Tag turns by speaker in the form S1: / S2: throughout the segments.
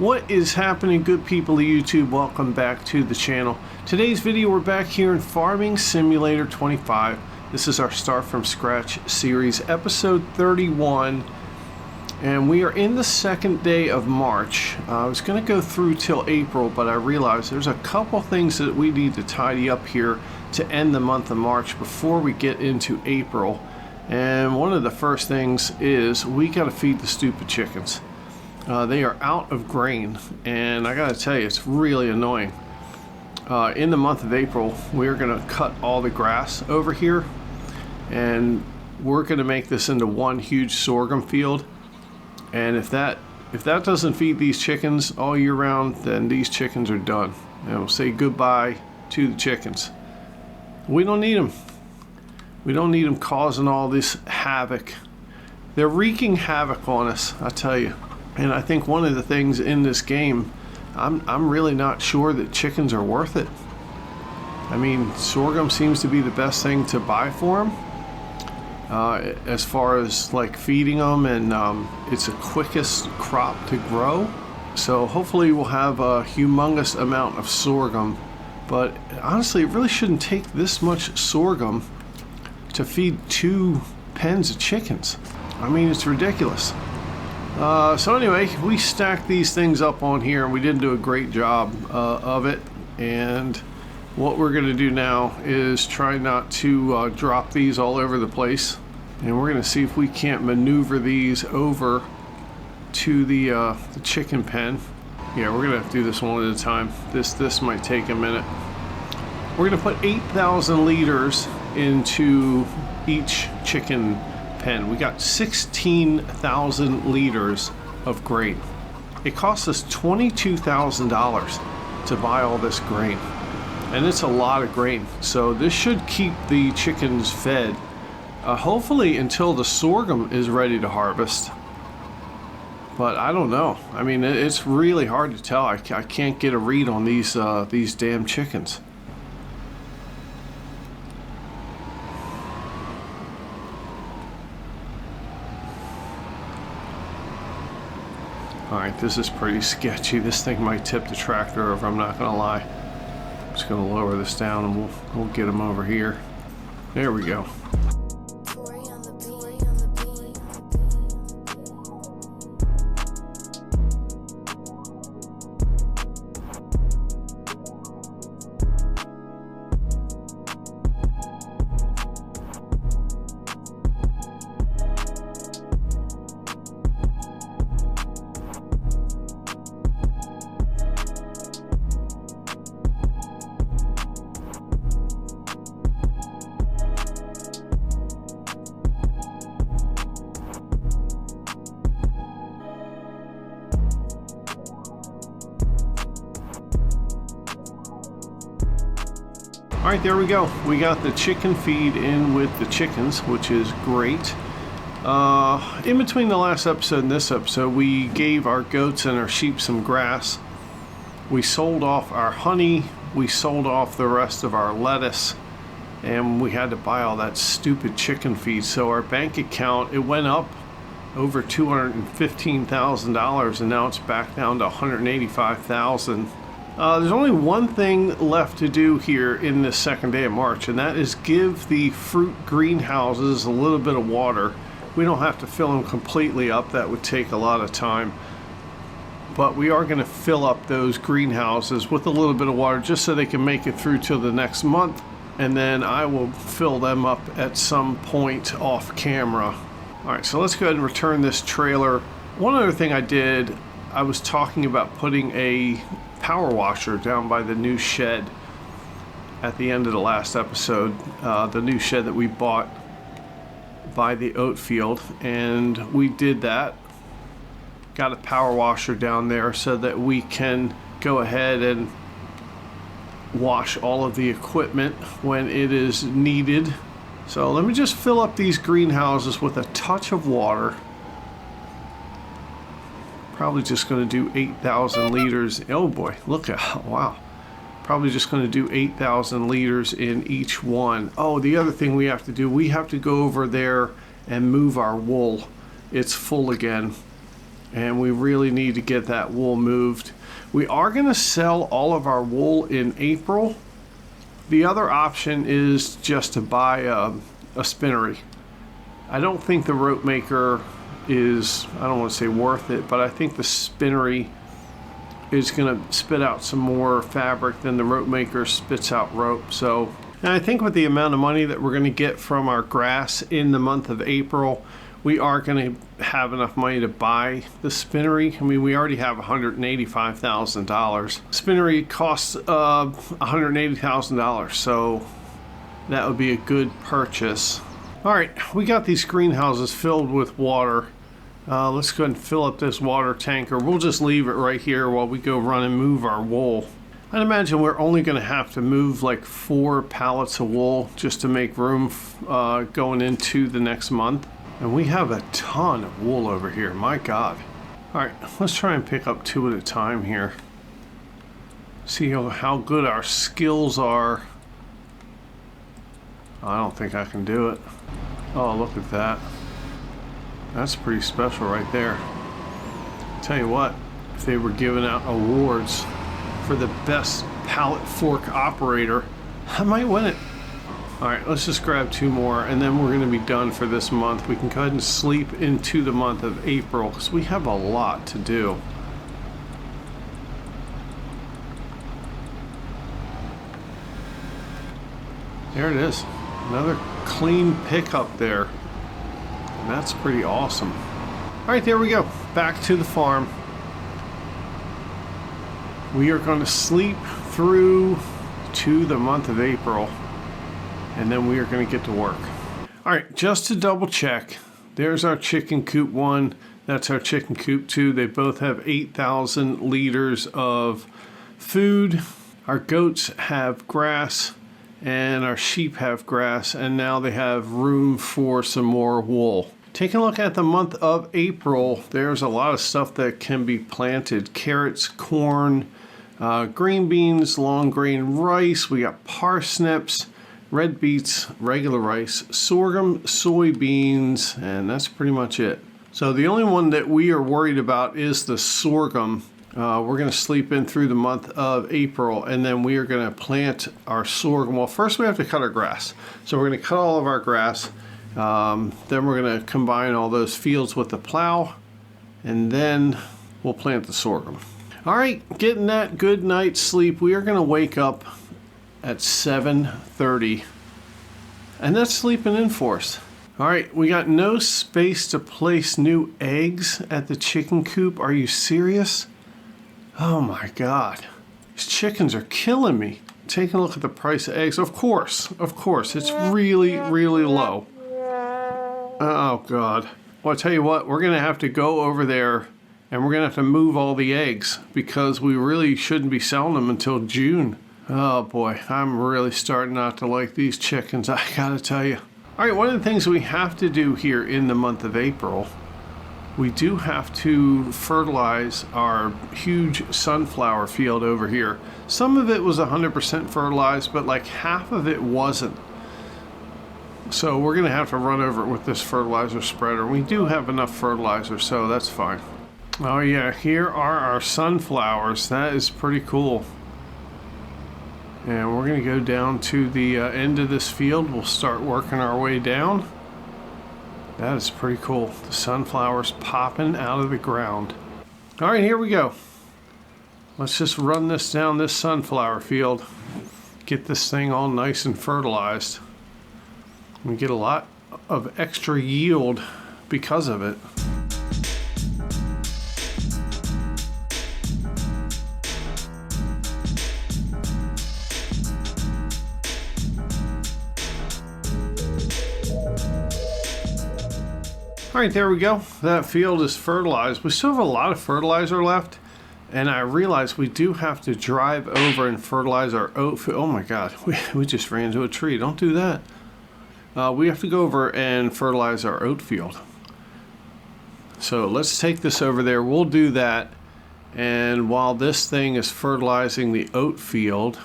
S1: What is happening, good people of YouTube? Welcome back to the channel. Today's video, we're back here in Farming Simulator 25. This is our Start From Scratch series, episode 31. And we are in the second day of March. I was going to go through till April, but I realized there's a couple things that we need to tidy up here to end the month of March before we get into April. And one of the first things is we got to feed the stupid chickens. They are out of grain, and I gotta tell you, it's really annoying. In the month of April, we're gonna cut all the grass over here, and we're gonna make this into one huge sorghum field. And if that doesn't feed these chickens all year round, then these chickens are done. And we'll say goodbye to the chickens. We don't need them. We don't need them causing all this havoc. They're wreaking havoc on us, I tell you. And I think one of the things in this game, I'm really not sure that chickens are worth it. I mean, sorghum seems to be the best thing to buy for them, as far as like feeding them, and it's the quickest crop to grow. So hopefully we'll have a humongous amount of sorghum. But honestly, it really shouldn't take this much sorghum to feed 2 pens of chickens. I mean, it's ridiculous. So anyway, we stacked these things up on here, and we didn't do a great job of it. And what we're going to do now is try not to drop these all over the place. And we're going to see if we can't maneuver these over to the chicken pen. Yeah, we're going to have to do this one at a time. This might take a minute. We're going to put 8,000 liters into each chicken pen. We got 16,000 liters of grain. It cost us $22,000 to buy all this grain, and it's a lot of grain. So this should keep the chickens fed, hopefully until the sorghum is ready to harvest. But I don't know. I mean, it's really hard to tell. I can't get a read on these damn chickens. Alright, this is pretty sketchy. This thing might tip the tractor over, I'm not gonna lie. I'm just gonna lower this down and we'll get them over here. There we go. Alright, there we go. We got the chicken feed in with the chickens, which is great. In between the last episode and this episode, we gave our goats and our sheep some grass. We sold off our honey. We sold off the rest of our lettuce. And we had to buy all that stupid chicken feed. So our bank account, it went up over $215,000, and now it's back down to $185,000. There's only one thing left to do here in this second day of March, and that is give the fruit greenhouses a little bit of water. We don't have to fill them completely up. That would take a lot of time. But we are going to fill up those greenhouses with a little bit of water just so they can make it through till the next month. And then I will fill them up at some point off camera. Alright, so let's go ahead and return this trailer. One other thing I did, I was talking about putting a power washer down by the new shed at the end of the last episode, the new shed that we bought by the oat field, and we did that. Got a power washer down there so that we can go ahead and wash all of the equipment when it is needed. So let me just fill up these greenhouses with a touch of water. Probably just going to do 8,000 liters. Oh boy, look at, wow. Probably just going to do 8,000 liters in each one. Oh, the other thing we have to do, we have to go over there and move our wool. It's full again. and we really need to get that wool moved. We are going to sell all of our wool in April. The other option is just to buy a spinnery. I don't think the rope maker is, I don't want to say worth it, but I think the spinnery is going to spit out some more fabric than the rope maker spits out rope. So, and I think with the amount of money that we're going to get from our grass in the month of April, we are going to have enough money to buy the spinnery. I mean, we already have $185,000. Spinnery costs $180,000, so that would be a good purchase. All right, we got these greenhouses filled with water. Let's go ahead and fill up this water tanker. We'll just leave it right here while we go run and move our wool. I'd imagine we're only going to have to move like 4 pallets of wool just to make room going into the next month. And we have a ton of wool over here, my God. All right, let's try and pick up 2 at a time here. See how good our skills are. I don't think I can do it. Oh, look at that. That's pretty special right there. Tell you what, if they were giving out awards for the best pallet fork operator, I might win it. All right, let's just grab 2 more and then we're going to be done for this month. We can go ahead and sleep into the month of April because we have a lot to do. There it is. Another clean pickup there. And that's pretty awesome. All right, there we go. Back to the farm. We are going to sleep through to the month of April. And then we are going to get to work. All right, just to double check, there's our chicken coop 1. That's our chicken coop 2. They both have 8,000 liters of food. Our goats have grass and our sheep have grass, and now they have room for some more wool. Taking a look at the month of April, there's a lot of stuff that can be planted. Carrots, corn, green beans, long grain rice. We got parsnips, red beets, regular rice, sorghum, soybeans, and that's pretty much it. So the only one that we are worried about is the sorghum. We're going to sleep in through the month of April, and then we are going to plant our sorghum. Well, first we have to cut our grass. So we're going to cut all of our grass. Then we're going to combine all those fields with the plow, and then we'll plant the sorghum. All right, getting that good night's sleep. We are going to wake up at 7:30, and that's sleeping in for us. All right, we got no space to place new eggs at the chicken coop. Are you serious? Oh my God, these chickens are killing me. Taking a look at the price of eggs. Of course, it's really, really low. Oh God. Well, I tell you what, we're gonna have to go over there and we're gonna have to move all the eggs because we really shouldn't be selling them until June. Oh boy, I'm really starting not to like these chickens, I gotta tell you. All right, one of the things we have to do here in the month of April, we do have to fertilize our huge sunflower field over here. Some of it was 100% fertilized, but like half of it wasn't. So we're gonna have to run over it with this fertilizer spreader. We do have enough fertilizer, so that's fine. Oh yeah, here are our sunflowers. That is pretty cool. And we're going to go down to the end of this field. We'll start working our way down. That is pretty cool. The sunflowers popping out of the ground. All right, here we go. Let's just run this down this sunflower field. Get this thing all nice and fertilized. We get a lot of extra yield because of it. All right, there we go. That field is fertilized. We still have a lot of fertilizer left, and I realize we do have to drive over and fertilize our oat field. Oh my God, we just ran into a tree. Don't do that. We have to go over and fertilize our oat field. So let's take this over there. We'll do that, and while this thing is fertilizing the oat field,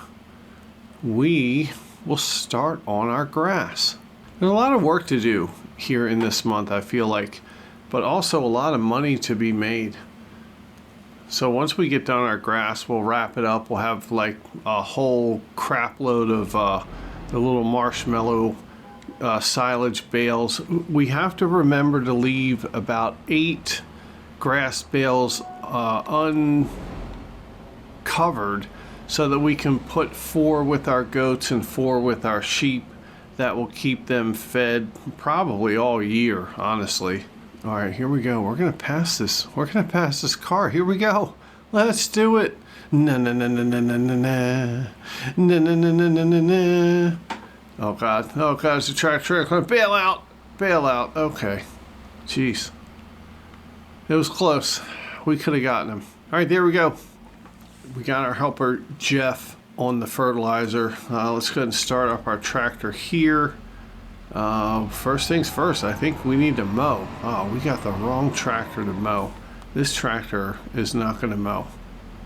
S1: we will start on our grass. There's a lot of work to do here in this month, I feel like. but also a lot of money to be made. So once we get done our grass, we'll wrap it up. We'll have like a whole crap load of the little marshmallow silage bales. We have to remember to leave about 8 grass bales uncovered so that we can put 4 with our goats and 4 with our sheep. That will keep them fed probably all year, honestly. All right, here we go. We're gonna pass this. We're gonna pass this car. Here we go. Let's do it. Na na na na na na na na na na na na na na. Oh God! Oh God! It's a tractor. I'm gonna bail out. Bail out. Okay. Jeez. It was close. We could have gotten him. All right, there we go. We got our helper Jeff on the fertilizer. Let's go ahead and start up our tractor here. First things first, I think we need to mow. Oh, we got the wrong tractor to mow. This tractor is not going to mow.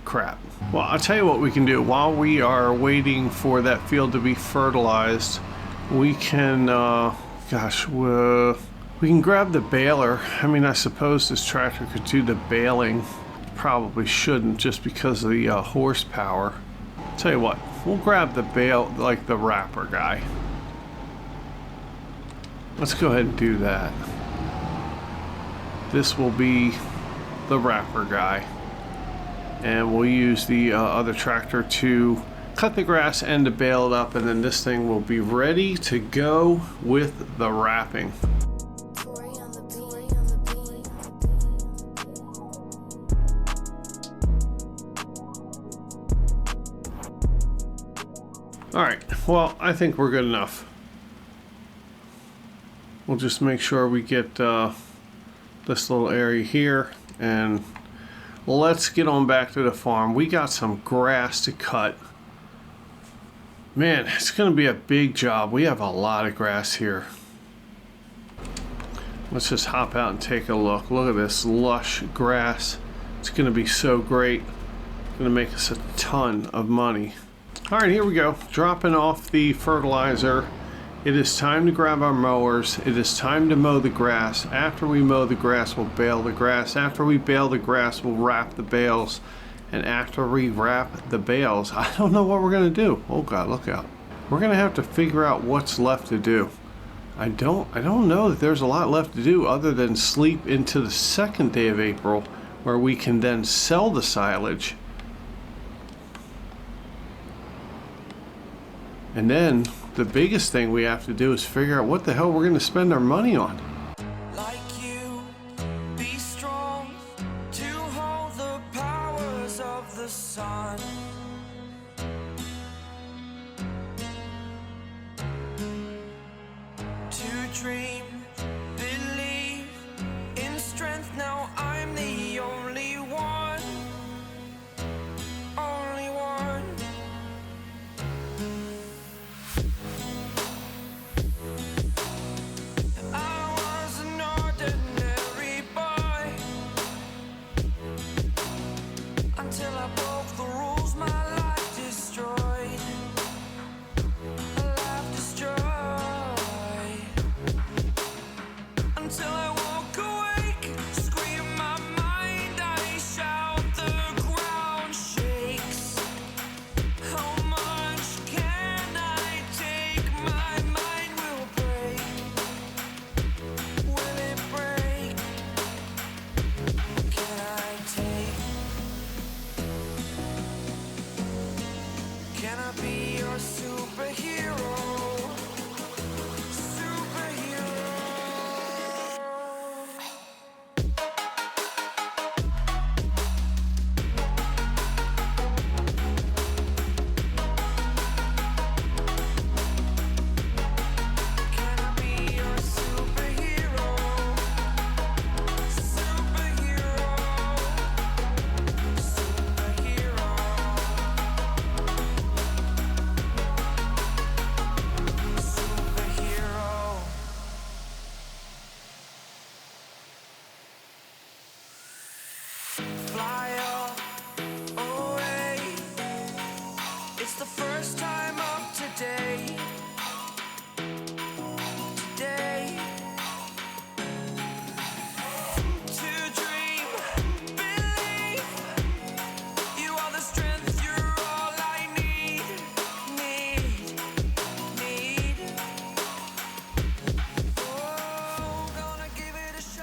S1: Crap. Well, I'll tell you what we can do. While we are waiting for that field to be fertilized, we can, we can grab the baler. I mean, I suppose this tractor could do the baling. Probably shouldn't just because of the horsepower. Tell you what, we'll grab the bale, like the wrapper guy. Let's go ahead and do that. This will be the wrapper guy. And we'll use the other tractor to cut the grass and to bale it up, and then this thing will be ready to go with the wrapping. All right, well, I think we're good enough. We'll just make sure we get this little area here, and let's get on back to the farm. We got some grass to cut. Man, it's gonna be a big job. We have a lot of grass here. Let's just hop out and take a look. Look at this lush grass. It's gonna be so great. It's gonna make us a ton of money. All right, here we go. Dropping off the fertilizer. It is time to grab our mowers. It is time to mow the grass. After we mow the grass, we'll bale the grass. After we bale the grass, we'll wrap the bales. And after we wrap the bales, I don't know what we're gonna do. Oh God, look out. We're gonna have to figure out what's left to do. I don't know that there's a lot left to do other than sleep into the second day of April, where we can then sell the silage. And then the biggest thing we have to do is figure out what the hell we're going to spend our money on.
S2: Like you, be strong to hold the powers of the sun. To dream, believe in strength. Now I'm the only one. Only one. I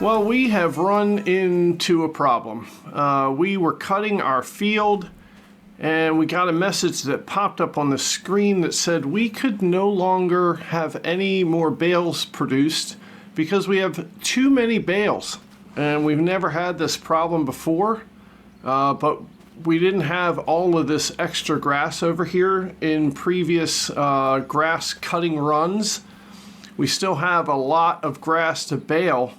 S1: Well, we have run into a problem. We were cutting our field and we got a message that popped up on the screen that said we could no longer have any more bales produced because we have too many bales. And we've never had this problem before, but we didn't have all of this extra grass over here in previous grass cutting runs. We still have a lot of grass to bale,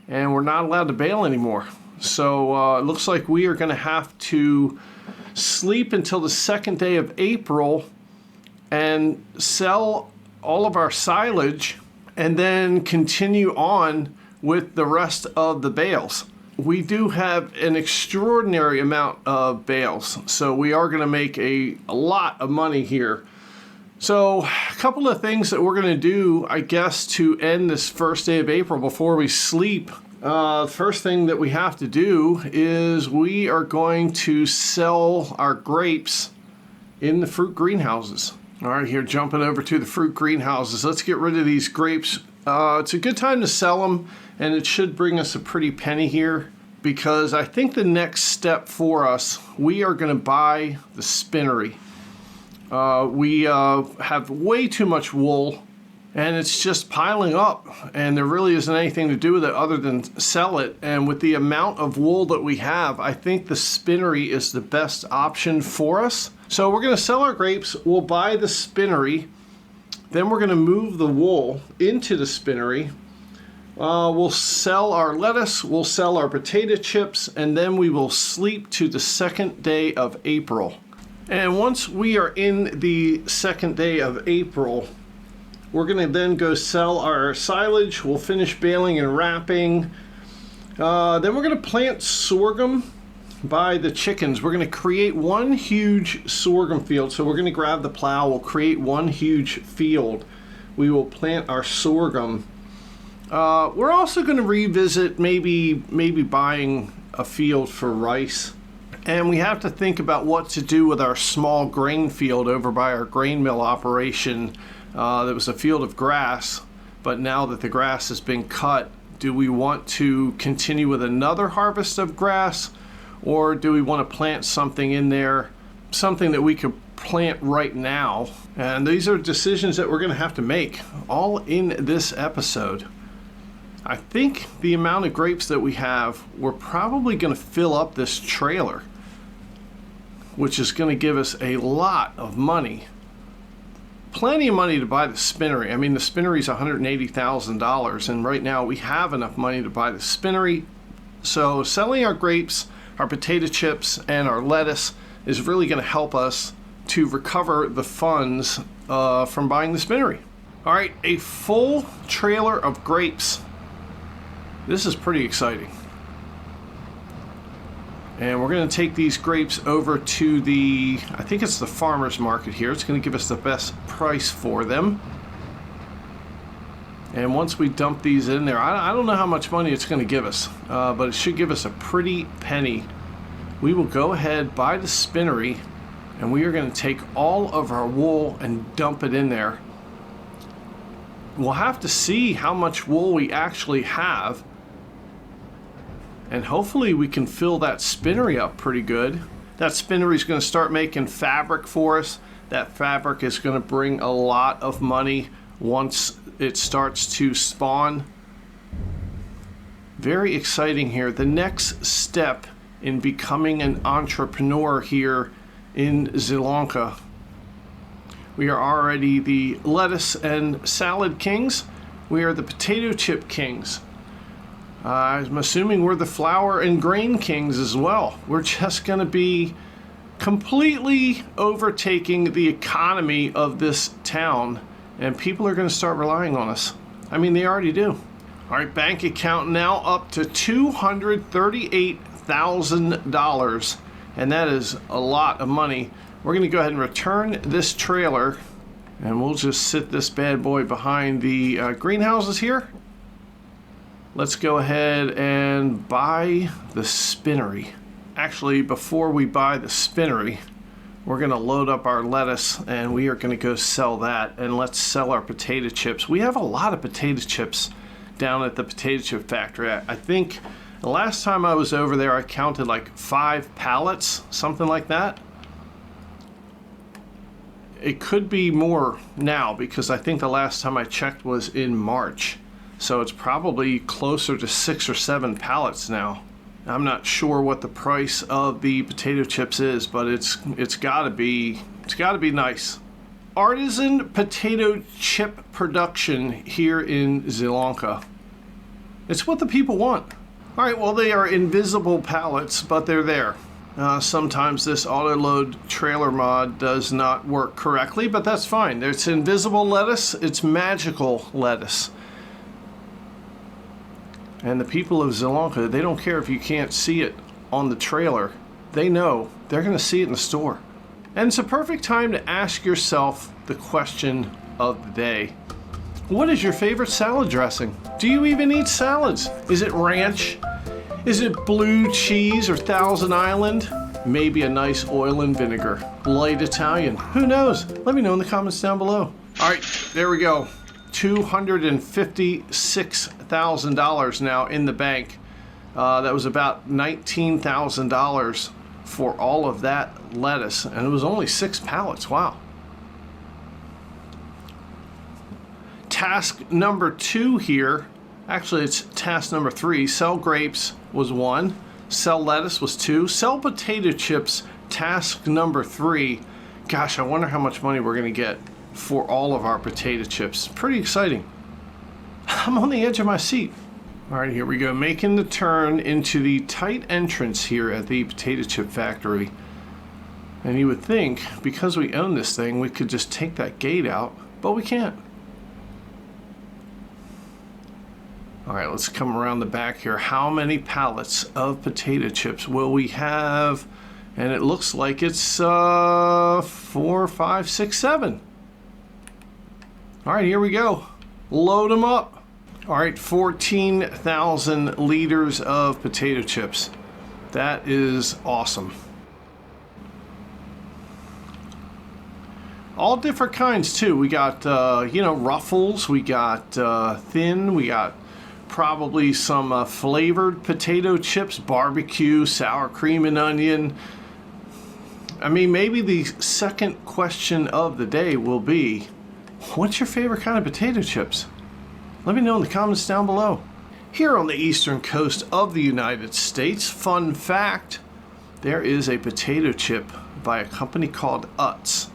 S1: and we're not allowed to bale anymore. So it looks like we are going to have to sleep until the second day of April and sell all of our silage and then continue on with the rest of the bales. We do have an extraordinary amount of bales, so we are going to make a lot of money here. So a couple of things that we're going to do, I guess, to end this first day of April before we sleep. First thing that we have to do is we are going to sell our grapes in the fruit greenhouses. All right, here, jumping over to the fruit greenhouses. Let's get rid of these grapes. It's a good time to sell them, and it should bring us a pretty penny here, because I think the next step for us, we are going to buy the spinnery. We have way too much wool, and it's just piling up, and there really isn't anything to do with it other than sell it. And with the amount of wool that we have, I think the spinnery is the best option for us. So we're going to sell our grapes, we'll buy the spinnery, then we're going to move the wool into the spinnery. We'll sell our lettuce, we'll sell our potato chips, and then we will sleep to the second day of April. And once we are in the second day of April, we're going to then go sell our silage. We'll finish baling and wrapping. Then we're going to plant sorghum by the chickens. We're going to create one huge sorghum field. So we're going to grab the plow. We'll create one huge field. We will plant our sorghum. We're also going to revisit maybe buying a field for rice. And we have to think about what to do with our small grain field over by our grain mill operation. That was a field of grass, but now that the grass has been cut, do we want to continue with another harvest of grass, or do we want to plant something in there, something that we could plant right now? And these are decisions that we're going to have to make all in this episode. I think the amount of grapes that we have, we're probably going to fill up this trailer, which is going to give us a lot of money. Plenty of money to buy the spinnery. I mean, the spinnery is $180,000, and right now we have enough money to buy the spinnery. So selling our grapes, our potato chips, and our lettuce is really going to help us to recover the funds from buying the spinnery. All right, a full trailer of grapes. This is pretty exciting. And we're going to take these grapes over to the, I think it's the farmer's market here. It's going to give us the best price for them. And once we dump these in there, I don't know how much money it's going to give us, but it should give us a pretty penny. We will go ahead, buy the spinnery, and we are going to take all of our wool and dump it in there. We'll have to see how much wool we actually have. And hopefully we can fill that spinnery up pretty good. That spinnery is going to start making fabric for us. That fabric is going to bring a lot of money once it starts to spawn. Very exciting here. The next step in becoming an entrepreneur here in Sri Lanka. We are already the lettuce and salad kings. We are the potato chip kings. I'm assuming we're the flour and grain kings as well. We're just going to be completely overtaking the economy of this town, and people are going to start relying on us. I mean, they already do. All right, bank account now up to $238,000, and that is a lot of money. We're going to go ahead and return this trailer, and we'll just sit this bad boy behind the greenhouses here. Let's go ahead and buy the spinnery. Actually, before we buy the spinnery, we're going to load up our lettuce and we are going to go sell that. And let's sell our potato chips. We have a lot of potato chips down at the potato chip factory. I think the last time I was over there, I counted like 5 pallets, something like that. It could be more now because I think the last time I checked was in March. So it's probably closer to 6 or 7 pallets now. I'm not sure what the price of the potato chips is, but it's gotta be nice. Artisan potato chip production here in Sri Lanka. It's what the people want. All right, well, they are invisible pallets, but they're there. Sometimes this auto load trailer mod does not work correctly, but that's fine. It's invisible lettuce, it's magical lettuce. And the people of Sri Lanka, they don't care if you can't see it on the trailer. They know they're gonna see it in the store. And it's a perfect time to ask yourself the question of the day. What is your favorite salad dressing? Do you even eat salads? Is it ranch? Is it blue cheese or Thousand Island? Maybe a nice oil and vinegar. Light Italian. Who knows? Let me know in the comments down below. All right, there we go. $256,000 now in the bank. That was about $19,000 for all of that lettuce, and it was only 6 pallets. Wow. Task number 2 here, actually it's task number 3. Sell grapes was 1, sell lettuce was 2, sell potato chips, task number 3. Gosh, I wonder how much money we're gonna get for all of our potato chips. Pretty exciting. I'm on the edge of my seat. All right, here we go, making the turn into the tight entrance here at the potato chip factory. And you would think, because we own this thing, we could just take that gate out, but we can't. All right, let's come around the back here. How many pallets of potato chips will we have? And it looks like it's 4, 5, 6, 7. All right, here we go. Load them up. All right, 14,000 liters of potato chips. That is awesome. All different kinds too. We got, Ruffles. We got thin. We got probably some flavored potato chips, barbecue, sour cream and onion. I mean, maybe the second question of the day will be, what's your favorite kind of potato chips? Let me know in the comments down below. Here on the eastern coast of the United States, fun fact, there is a potato chip by a company called Utz,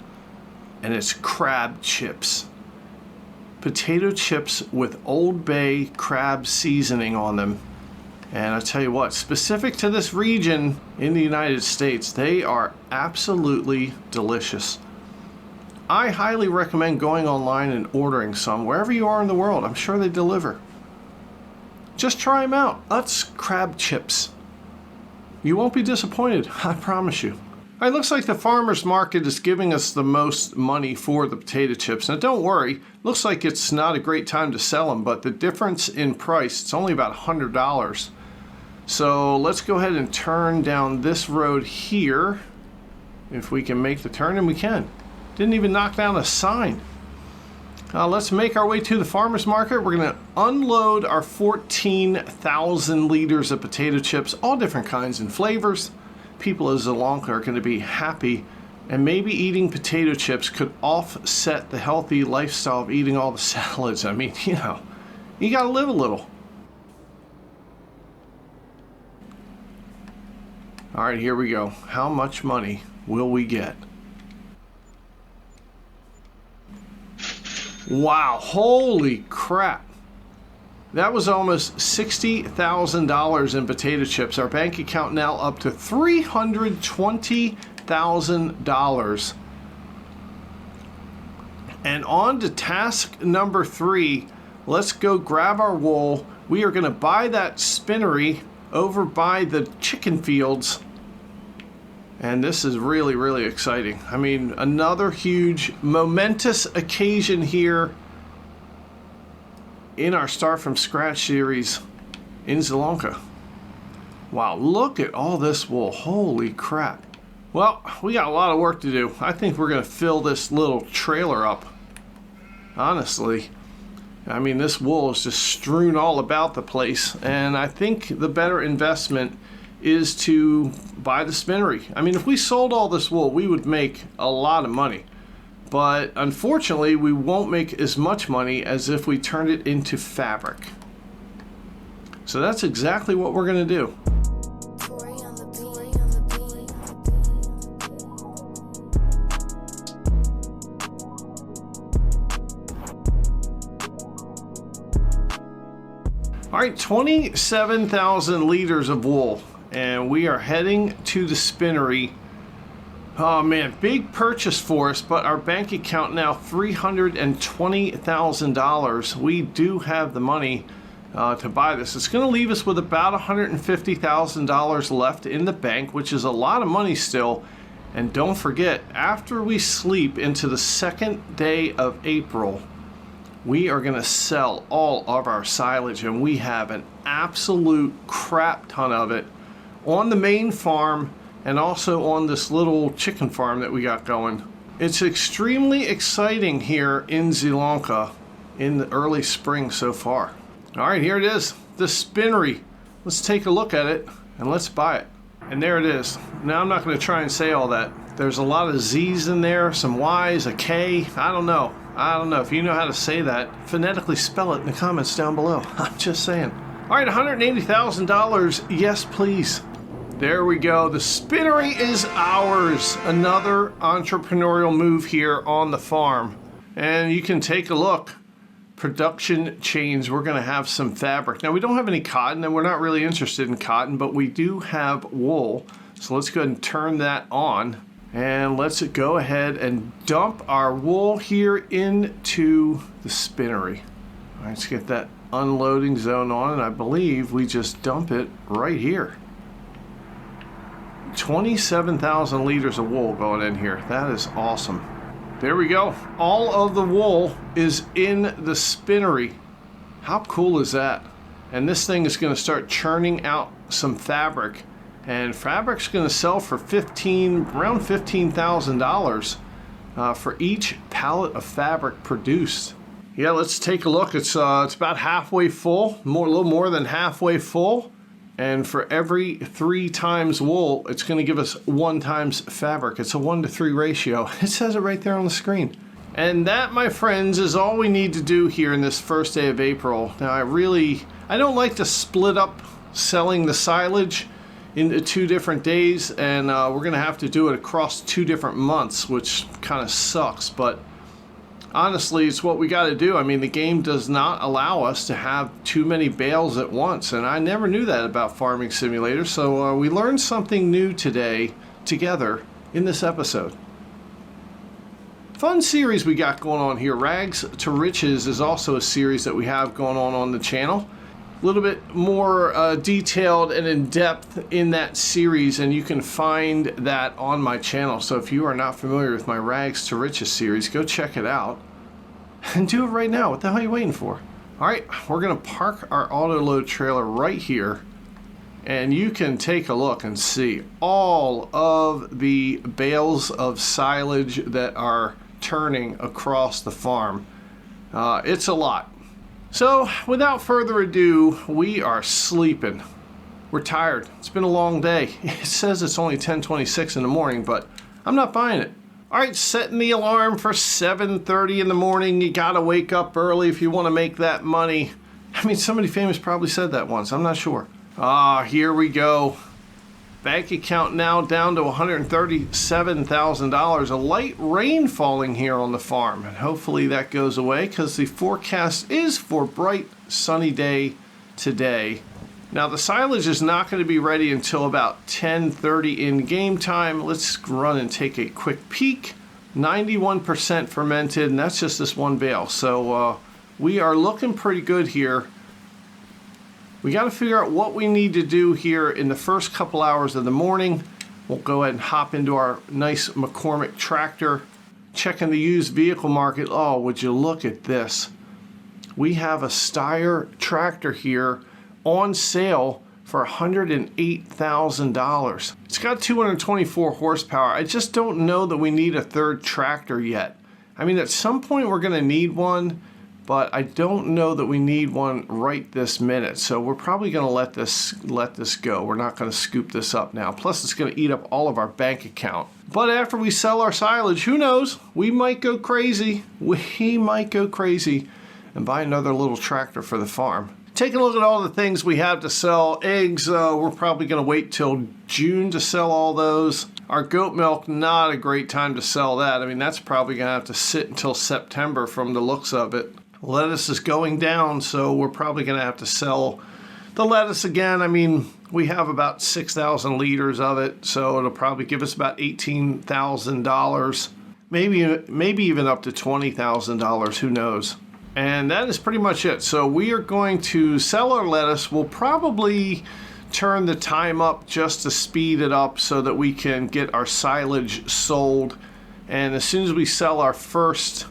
S1: and it's crab chips. Potato chips with Old Bay crab seasoning on them. And I tell you what, specific to this region in the United States, they are absolutely delicious. I highly recommend going online and ordering some wherever you are in the world. I'm sure they deliver. Just try them out. Utz crab chips. You won't be disappointed, I promise you. All right, looks like the farmer's market is giving us the most money for the potato chips. Now don't worry, looks like it's not a great time to sell them, but the difference in price, it's only about $100. So let's go ahead and turn down this road here. If we can make the turn, and we can. Didn't even knock down a sign. Let's make our way to the farmer's market. We're gonna unload our 14,000 liters of potato chips, all different kinds and flavors. People of Sri Lanka are gonna be happy, and maybe eating potato chips could offset the healthy lifestyle of eating all the salads. I mean, you gotta live a little. All right, here we go. How much money will we get? Wow, holy crap. That was almost $60,000 in potato chips. Our bank account now up to $320,000. And on to task number 3. Let's go grab our wool. We are gonna buy that spinnery over by the chicken fields. And this is really, really exciting. I mean, another huge, momentous occasion here in our Start From Scratch series in Sri Lanka. Wow, look at all this wool. Holy crap. Well, we got a lot of work to do. I think we're gonna fill this little trailer up. Honestly, I mean, this wool is just strewn all about the place, and I think the better investment is to buy the spinnery. I mean, if we sold all this wool, we would make a lot of money. But unfortunately, we won't make as much money as if we turned it into fabric. So that's exactly what we're going to do. All right, 27,000 liters of wool, and we are heading to the spinnery. Oh man, big purchase for us, but our bank account now $320,000. We do have the money to buy this. It's going to leave us with about $150,000 left in the bank, which is a lot of money still. And don't forget, after we sleep into the second day of April, we are going to sell all of our silage, and we have an absolute crap ton of it on the main farm and also on this little chicken farm that we got going. It's extremely exciting here in Sri Lanka in the early spring so far. All right, here it is, the spinnery. Let's take a look at it and let's buy it. And there it is. Now I'm not going to try and say all that. There's a lot of Z's in there, some Y's, a K. I don't know. If you know how to say that, phonetically spell it in the comments down below. I'm just saying. All right, $180,000. Yes, please. There we go. The spinnery is ours. Another entrepreneurial move here on the farm. And you can take a look. Production change. We're going to have some fabric. Now, we don't have any cotton, and we're not really interested in cotton, but we do have wool. So let's go ahead and turn that on. And let's go ahead and dump our wool here into the spinnery. All right, let's get that unloading zone on, and I believe we just dump it right here. 27,000 liters of wool going in here. That is awesome. There we go. All of the wool is in the spinnery. How cool is that? And this thing is going to start churning out some fabric. And fabric's going to sell for around $15,000 for each pallet of fabric produced. Yeah, let's take a look. It's about halfway full, a little more than halfway full. And for every 3 times wool, it's going to give us 1 times fabric. It's a 1-to-3 ratio. It says it right there on the screen. And that, my friends, is all we need to do here in this first day of April. Now, I don't like to split up selling the silage into 2 different days, and we're going to have to do it across 2 different months, which kind of sucks. But honestly, it's what we got to do. I mean, the game does not allow us to have too many bales at once, and I never knew that about Farming Simulator, so we learned something new today together in this episode. Fun series we got going on here. Rags to Riches is also a series that we have going on the channel. A little bit more detailed and in-depth in that series, and you can find that on my channel. So if you are not familiar with my Rags to Riches series, go check it out and do it right now. What the hell are you waiting for? All right, we're going to park our auto load trailer right here, and you can take a look and see all of the bales of silage that are turning across the farm. It's a lot. So, without further ado, we are sleeping. We're tired. It's been a long day. It says it's only 10:26 in the morning, but I'm not buying it. All right, setting the alarm for 7:30 in the morning. You gotta wake up early if you want to make that money. I mean, somebody famous probably said that once. I'm not sure. Here we go. Bank account now down to $137,000. A light rain falling here on the farm, and hopefully that goes away because the forecast is for bright sunny day today. Now the silage is not going to be ready until about 10:30 in game time. Let's run and take a quick peek. 91% fermented, and that's just this one bale. So we are looking pretty good here. We got to figure out what we need to do here in the first couple hours of the morning. We'll go ahead and hop into our nice McCormick tractor, checking the used vehicle market. Oh, would you look at this? We have a Steyr tractor here on sale for $108,000. It's got 224 horsepower. I just don't know that we need a third tractor yet. I mean, at some point we're going to need one, but I don't know that we need one right this minute. So we're probably going to let this go. We're not going to scoop this up now. Plus, it's going to eat up all of our bank account. But after we sell our silage, who knows? We might go crazy. We might go crazy and buy another little tractor for the farm. Taking a look at all the things we have to sell. Eggs, we're probably going to wait till June to sell all those. Our goat milk, not a great time to sell that. I mean, that's probably going to have to sit until September from the looks of it. Lettuce is going down, so we're probably going to have to sell the lettuce again. I mean, we have about 6,000 liters of it, so it'll probably give us about $18,000, maybe even up to $20,000, who knows. And that is pretty much it. So we are going to sell our lettuce. We'll probably turn the time up just to speed it up so that we can get our silage sold. And as soon as we sell our first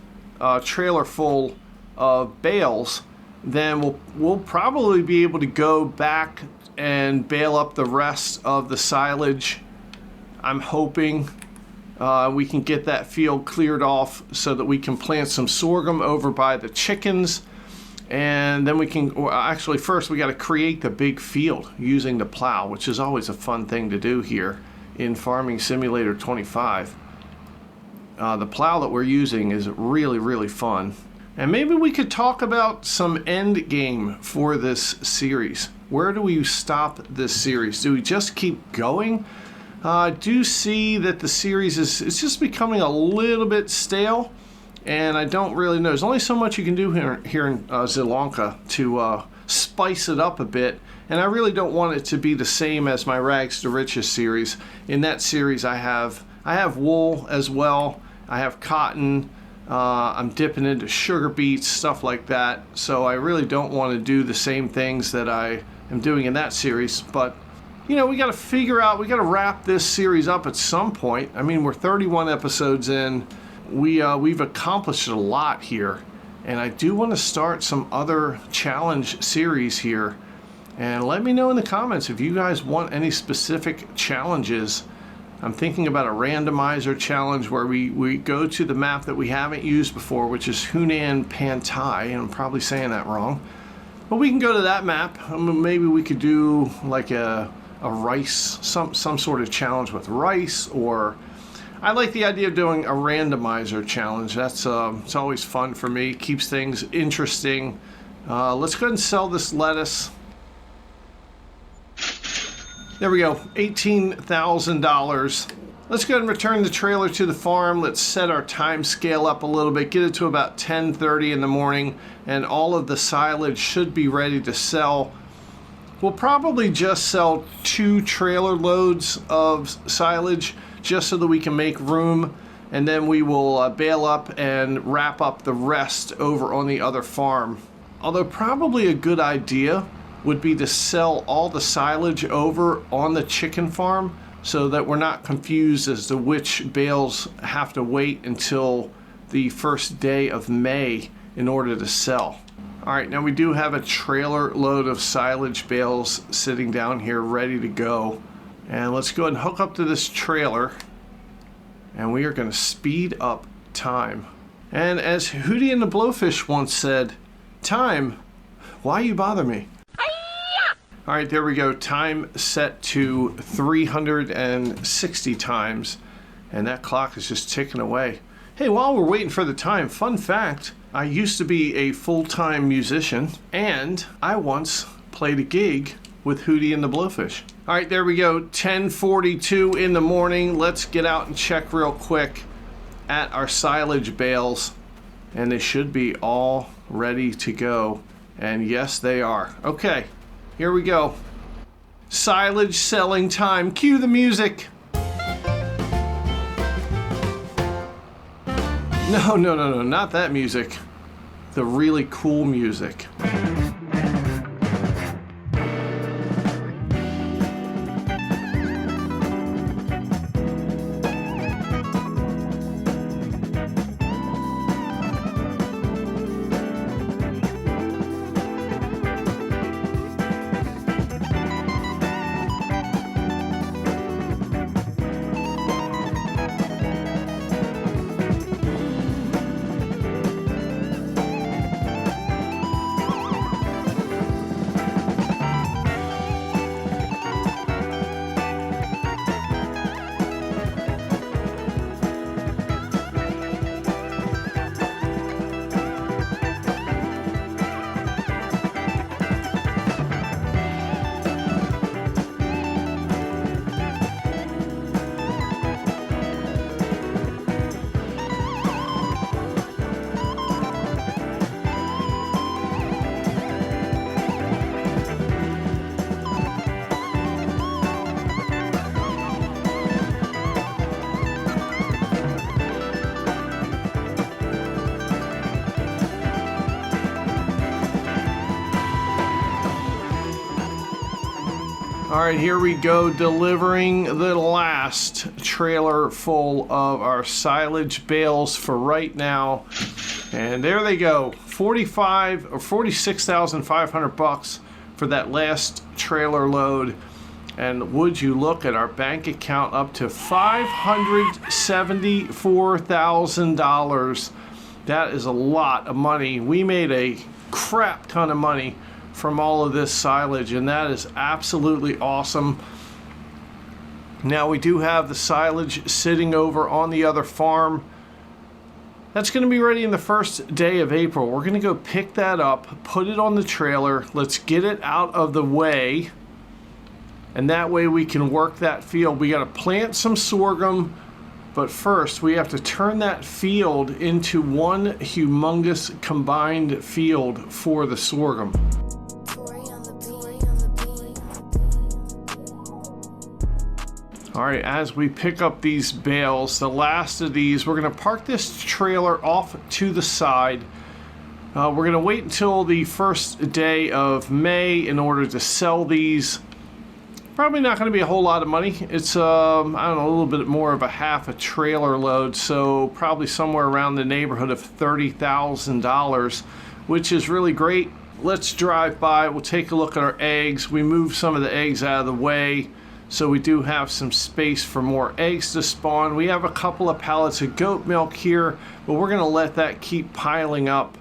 S1: trailer full of bales, then we'll probably be able to go back and bale up the rest of the silage. I'm hoping we can get that field cleared off so that we can plant some sorghum over by the chickens. And then we can, actually first we got to create the big field using the plow, which is always a fun thing to do here in Farming Simulator 25. The plow that we're using is really, really fun. And maybe we could talk about some end game for this series. Where do we stop this series? Do we just keep going? I do see that the series is just becoming a little bit stale, and I don't really know. There's only so much you can do here in Sri Lanka to spice it up a bit, and I really don't want it to be the same as my Rags to Riches series. In that series, I have wool as well. I have cotton. I'm dipping into sugar beets, stuff like that. So I really don't want to do the same things that I am doing in that series, but you know, we got to figure out, we got to wrap this series up at some point. I mean, we're 31 episodes in. We've accomplished a lot here, and I do want to start some other challenge series here. And let me know in the comments if you guys want any specific challenges. I'm thinking about a randomizer challenge where we go to the map that we haven't used before, which is Hunan Pantai, and I'm probably saying that wrong. But we can go to that map. Maybe we could do like a rice, some sort of challenge with rice, or I like the idea of doing a randomizer challenge. That's it's always fun for me, keeps things interesting. Let's go ahead and sell this lettuce. There we go, $18,000. Let's go ahead and return the trailer to the farm. Let's set our time scale up a little bit, get it to about 10:30 in the morning, and all of the silage should be ready to sell. We'll probably just sell 2 trailer loads of silage just so that we can make room, and then we will bale up and wrap up the rest over on the other farm. Although probably a good idea would be to sell all the silage over on the chicken farm so that we're not confused as to which bales have to wait until the first day of May in order to sell. All right, now we do have a trailer load of silage bales sitting down here ready to go. And let's go ahead and hook up to this trailer, and we are going to speed up time. And as Hootie and the Blowfish once said, time, why you bother me? All right, there we go. Time set to 360 times, and that clock is just ticking away. Hey, while we're waiting for the time, fun fact, I used to be a full-time musician, and I once played a gig with Hootie and the Blowfish. All right, there we go, 10:42 in the morning. Let's get out and check real quick at our silage bales, and they should be all ready to go. And yes, they are. Okay. Here we go. Silage selling time. Cue the music. No, not that music. The really cool music. right, here we go, delivering the last trailer full of our silage bales for right now. And there they go, 46,500 bucks for that last trailer load. And would you look at our bank account, up to $574,000. That is a lot of money. We made a crap ton of money from all of this silage, and that is absolutely awesome. Now we do have the silage sitting over on the other farm. That's going to be ready in the first day of April. We're going to go pick that up, put it on the trailer. Let's get it out of the way, and that way we can work that field. We got to plant some sorghum, but first we have to turn that field into one humongous combined field for the sorghum. All right, as we pick up these bales, the last of these, we're going to park this trailer off to the side. We're going to wait until the first day of May in order to sell these. Probably not going to be a whole lot of money. It's, I don't know, a little bit more of a half a trailer load, so probably somewhere around the neighborhood of $30,000, which is really great. Let's drive by. We'll take a look at our eggs. We move some of the eggs out of the way, so we do have some space for more eggs to spawn. We have a couple of pallets of goat milk here, but we're going to let that keep piling up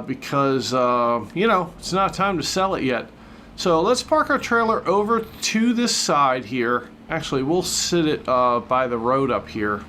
S1: because, you know, it's not time to sell it yet. So let's park our trailer over to this side here. Actually, we'll sit it by the road up here,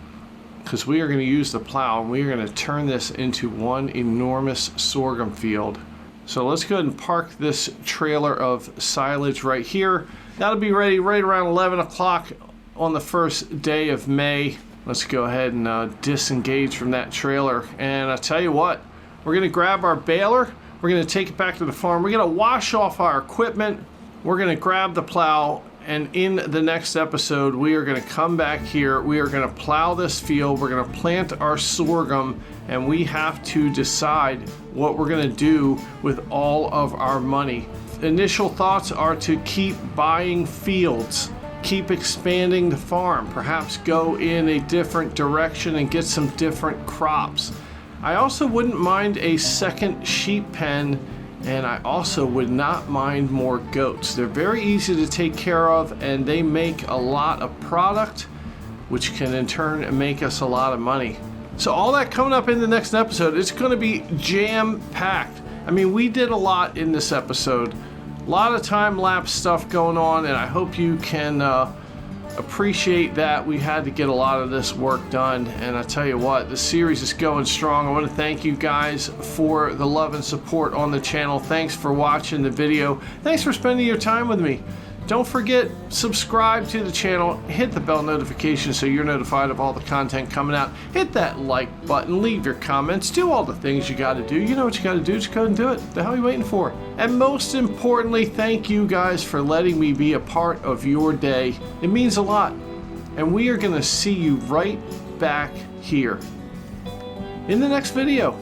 S1: because we are going to use the plow and we are going to turn this into one enormous sorghum field. So let's go ahead and park this trailer of silage right here. That'll be ready right around 11 o'clock on the first day of May. Let's go ahead and disengage from that trailer. And I tell you what, we're going to grab our baler. We're going to take it back to the farm. We're going to wash off our equipment. We're going to grab the plow. And in the next episode, we are going to come back here. We are going to plow this field. We're going to plant our sorghum. And we have to decide what we're going to do with all of our money. Initial thoughts are to keep buying fields, keep expanding the farm, perhaps go in a different direction and get some different crops. I also wouldn't mind a second sheep pen, and I also would not mind more goats. They're very easy to take care of, and they make a lot of product, which can in turn make us a lot of money. So all that coming up in the next episode. It's going to be jam-packed. I mean, we did a lot in this episode. A lot of time-lapse stuff going on, and I hope you can appreciate that. We had to get a lot of this work done, and I tell you what, the series is going strong. I want to thank you guys for the love and support on the channel. Thanks for watching the video. Thanks for spending your time with me. Don't forget, subscribe to the channel, hit the bell notification so you're notified of all the content coming out. Hit that like button, leave your comments, do all the things you got to do. You know what you got to do, just go and do it. The hell are you waiting for? And most importantly, thank you guys for letting me be a part of your day. It means a lot. And we are going to see you right back here in the next video.